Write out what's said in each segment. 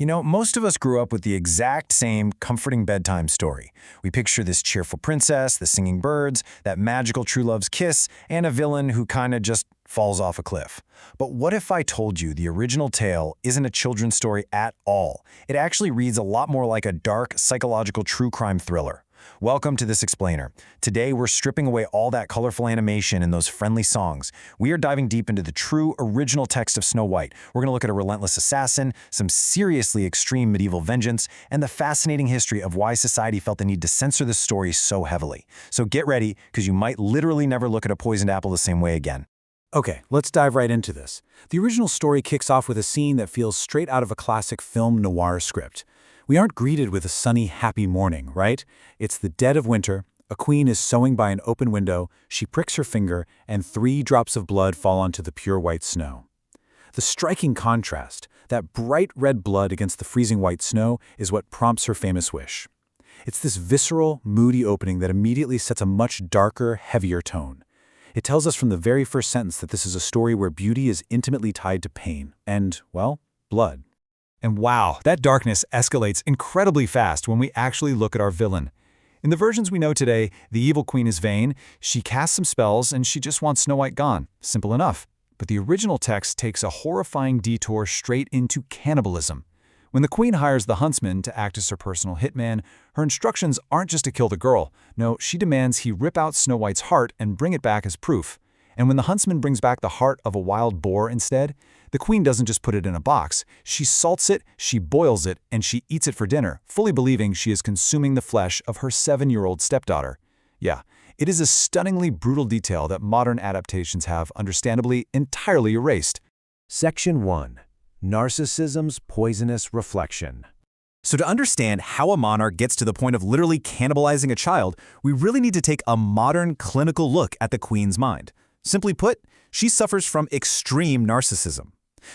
Most of us grew up with the exact same comforting bedtime story. We picture this cheerful princess, the singing birds, that magical true love's kiss, and a villain who kinda just falls off a cliff. But what if I told you the original tale isn't a children's story at all? It actually reads a lot more like a dark, psychological true crime thriller. Welcome to This Explainer. Today, we're stripping away all that colorful animation and those friendly songs. We are diving deep into the true, original text of Snow White. We're going to look at a relentless assassin, some seriously extreme medieval vengeance, and the fascinating history of why society felt the need to censor the story so heavily. So get ready, because you might literally never look at a poisoned apple the same way again. Okay, let's dive right into this. The original story kicks off with a scene that feels straight out of a classic film noir script. We aren't greeted with a sunny, happy morning, right? It's the dead of winter, a queen is sewing by an open window, she pricks her finger, and 3 drops of blood fall onto the pure white snow. The striking contrast, that bright red blood against the freezing white snow, is what prompts her famous wish. It's this visceral, moody opening that immediately sets a much darker, heavier tone. It tells us from the very first sentence that this is a story where beauty is intimately tied to pain and, well, blood. And wow, that darkness escalates incredibly fast when we actually look at our villain. In the versions we know today, the evil queen is vain, she casts some spells, and she just wants Snow White gone. Simple enough. But the original text takes a horrifying detour straight into cannibalism. When the queen hires the huntsman to act as her personal hitman, her instructions aren't just to kill the girl. No, she demands he rip out Snow White's heart and bring it back as proof. And when the huntsman brings back the heart of a wild boar instead, the queen doesn't just put it in a box. She salts it, she boils it, and she eats it for dinner, fully believing she is consuming the flesh of her 7-year-old stepdaughter. Yeah, it is a stunningly brutal detail that modern adaptations have, understandably, entirely erased. Section 1. Narcissism's Poisonous Reflection. So to understand how a monarch gets to the point of literally cannibalizing a child, we really need to take a modern clinical look at the queen's mind. Simply put, she suffers from extreme narcissism.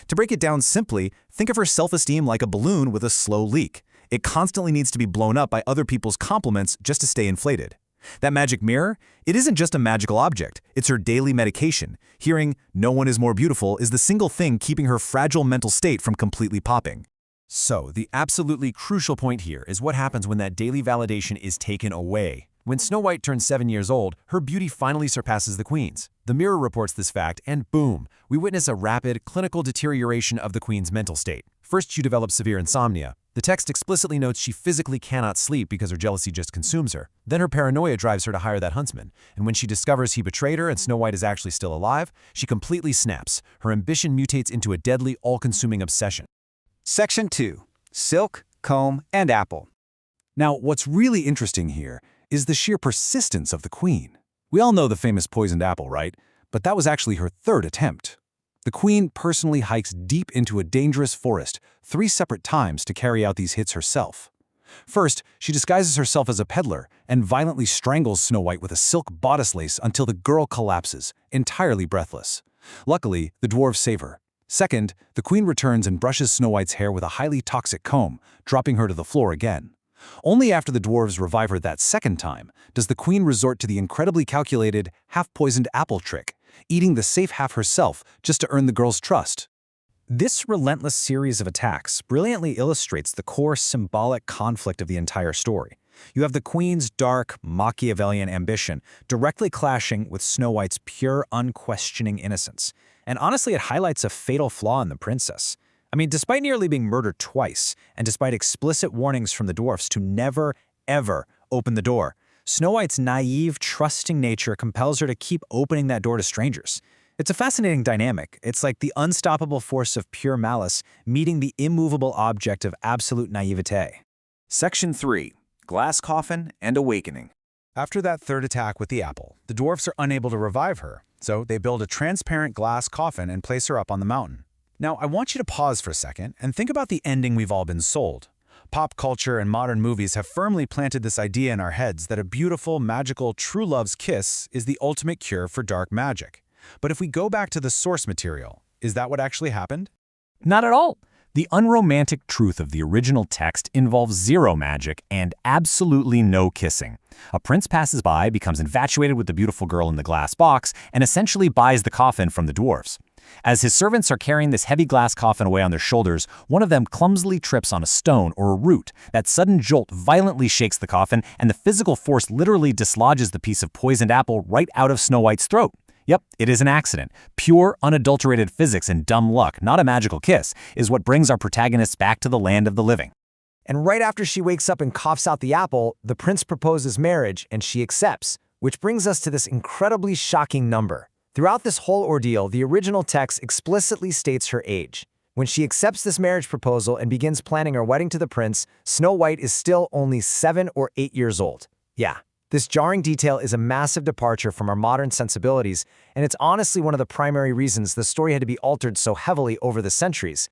To break it down simply, think of her self-esteem like a balloon with a slow leak. It constantly needs to be blown up by other people's compliments just to stay inflated. That magic mirror? It isn't just a magical object, it's her daily medication. Hearing, "no one is more beautiful," is the single thing keeping her fragile mental state from completely popping. So, the absolutely crucial point here is what happens when that daily validation is taken away. When Snow White turns 7 years old, her beauty finally surpasses the queen's. The Mirror reports this fact, and boom, we witness a rapid, clinical deterioration of the queen's mental state. First, she develops severe insomnia. The text explicitly notes she physically cannot sleep because her jealousy just consumes her. Then her paranoia drives her to hire that huntsman. And when she discovers he betrayed her and Snow White is actually still alive, she completely snaps. Her ambition mutates into a deadly, all-consuming obsession. Section 2. Silk, Comb, and Apple. Now, what's really interesting here is the sheer persistence of the queen. We all know the famous poisoned apple, right? But that was actually her 3rd attempt. The queen personally hikes deep into a dangerous forest 3 separate times to carry out these hits herself. First, she disguises herself as a peddler and violently strangles Snow White with a silk bodice lace until the girl collapses, entirely breathless. Luckily, the dwarves save her. Second, the queen returns and brushes Snow White's hair with a highly toxic comb, dropping her to the floor again. Only after the dwarves revive her that 2nd time does the queen resort to the incredibly calculated, half-poisoned apple trick, eating the safe half herself just to earn the girl's trust. This relentless series of attacks brilliantly illustrates the core symbolic conflict of the entire story. You have the queen's dark, Machiavellian ambition directly clashing with Snow White's pure, unquestioning innocence. And honestly, it highlights a fatal flaw in the princess. Despite nearly being murdered twice, and despite explicit warnings from the dwarfs to never, ever open the door, Snow White's naive, trusting nature compels her to keep opening that door to strangers. It's a fascinating dynamic. It's like the unstoppable force of pure malice meeting the immovable object of absolute naivete. Section 3. Glass Coffin and Awakening. After that 3rd attack with the apple, the dwarfs are unable to revive her, so they build a transparent glass coffin and place her up on the mountain. Now, I want you to pause for a second and think about the ending we've all been sold. Pop culture and modern movies have firmly planted this idea in our heads that a beautiful, magical, true love's kiss is the ultimate cure for dark magic. But if we go back to the source material, is that what actually happened? Not at all. The unromantic truth of the original text involves 0 magic and absolutely no kissing. A prince passes by, becomes infatuated with the beautiful girl in the glass box, and essentially buys the coffin from the dwarfs. As his servants are carrying this heavy glass coffin away on their shoulders, one of them clumsily trips on a stone or a root. That sudden jolt violently shakes the coffin, and the physical force literally dislodges the piece of poisoned apple right out of Snow White's throat. Yep, it is an accident. Pure, unadulterated physics and dumb luck, not a magical kiss, is what brings our protagonists back to the land of the living. And right after she wakes up and coughs out the apple, the prince proposes marriage and she accepts, which brings us to this incredibly shocking number. Throughout this whole ordeal, the original text explicitly states her age. When she accepts this marriage proposal and begins planning her wedding to the prince, Snow White is still only 7 or 8 years old. Yeah, this jarring detail is a massive departure from our modern sensibilities, and it's honestly one of the primary reasons the story had to be altered so heavily over the centuries.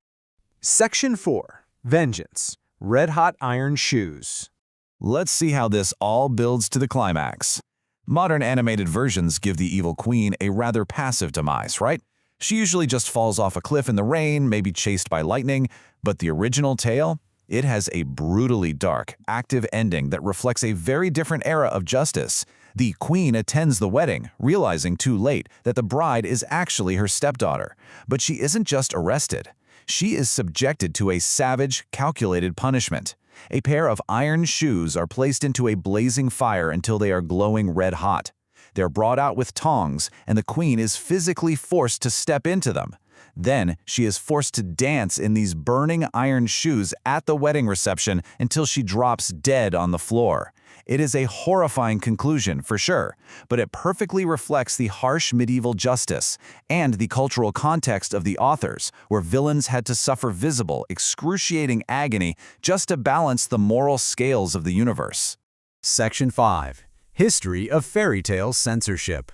Section 4. Vengeance. Red-hot iron shoes. Let's see how this all builds to the climax. Modern animated versions give the evil queen a rather passive demise, right? She usually just falls off a cliff in the rain, maybe chased by lightning, but the original tale? It has a brutally dark, active ending that reflects a very different era of justice. The queen attends the wedding, realizing too late that the bride is actually her stepdaughter. But she isn't just arrested. She is subjected to a savage, calculated punishment. A pair of iron shoes are placed into a blazing fire until they are glowing red hot. They're brought out with tongs, and the queen is physically forced to step into them. Then she is forced to dance in these burning iron shoes at the wedding reception until she drops dead on the floor. It is a horrifying conclusion, for sure, but it perfectly reflects the harsh medieval justice and the cultural context of the authors, where villains had to suffer visible, excruciating agony just to balance the moral scales of the universe. Section 5. History of Fairy Tale Censorship.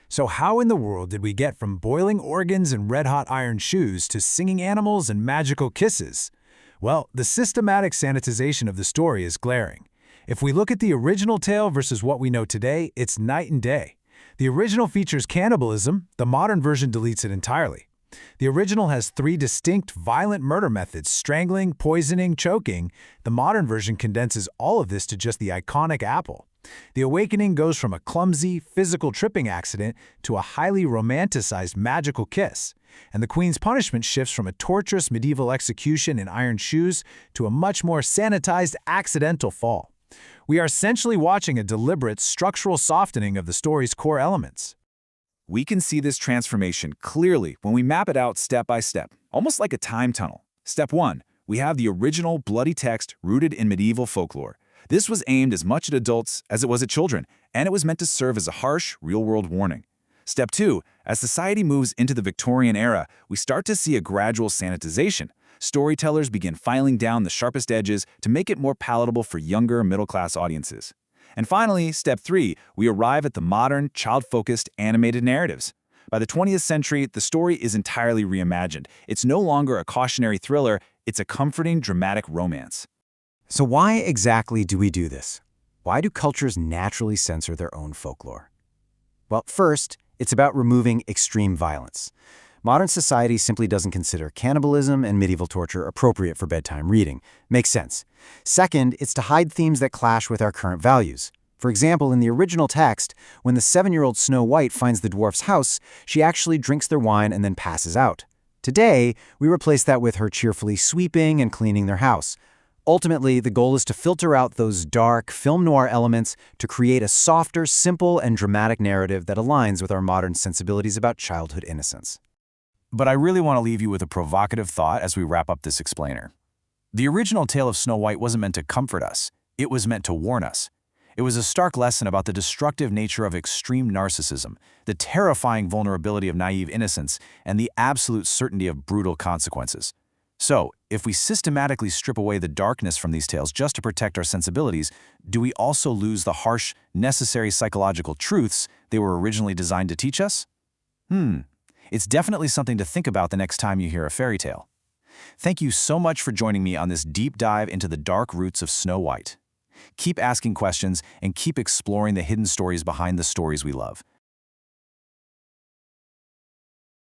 So how in the world did we get from boiling organs and red-hot iron shoes to singing animals and magical kisses? Well, the systematic sanitization of the story is glaring. If we look at the original tale versus what we know today, it's night and day. The original features cannibalism, the modern version deletes it entirely. The original has 3 distinct violent murder methods: strangling, poisoning, choking. The modern version condenses all of this to just the iconic apple. The awakening goes from a clumsy, physical tripping accident to a highly romanticized magical kiss. And the queen's punishment shifts from a torturous medieval execution in iron shoes to a much more sanitized accidental fall. We are essentially watching a deliberate structural softening of the story's core elements. We can see this transformation clearly when we map it out step by step, almost like a time tunnel. Step 1. We have the original bloody text rooted in medieval folklore. This was aimed as much at adults as it was at children, and it was meant to serve as a harsh, real-world warning. Step 2. As society moves into the Victorian era, we start to see a gradual sanitization. Storytellers begin filing down the sharpest edges to make it more palatable for younger, middle-class audiences. And finally, step 3, we arrive at the modern, child-focused animated narratives. By the 20th century, the story is entirely reimagined. It's no longer a cautionary thriller, it's a comforting, dramatic romance. So why exactly do we do this? Why do cultures naturally censor their own folklore? Well, first, it's about removing extreme violence. Modern society simply doesn't consider cannibalism and medieval torture appropriate for bedtime reading. Makes sense. Second, it's to hide themes that clash with our current values. For example, in the original text, when the 7-year-old Snow White finds the dwarf's house, she actually drinks their wine and then passes out. Today, we replace that with her cheerfully sweeping and cleaning their house. Ultimately, the goal is to filter out those dark, film noir elements to create a softer, simple, and dramatic narrative that aligns with our modern sensibilities about childhood innocence. But I really want to leave you with a provocative thought as we wrap up this explainer. The original tale of Snow White wasn't meant to comfort us. It was meant to warn us. It was a stark lesson about the destructive nature of extreme narcissism, the terrifying vulnerability of naive innocence, and the absolute certainty of brutal consequences. So, if we systematically strip away the darkness from these tales just to protect our sensibilities, do we also lose the harsh, necessary psychological truths they were originally designed to teach us? It's definitely something to think about the next time you hear a fairy tale. Thank you so much for joining me on this deep dive into the dark roots of Snow White. Keep asking questions and keep exploring the hidden stories behind the stories we love.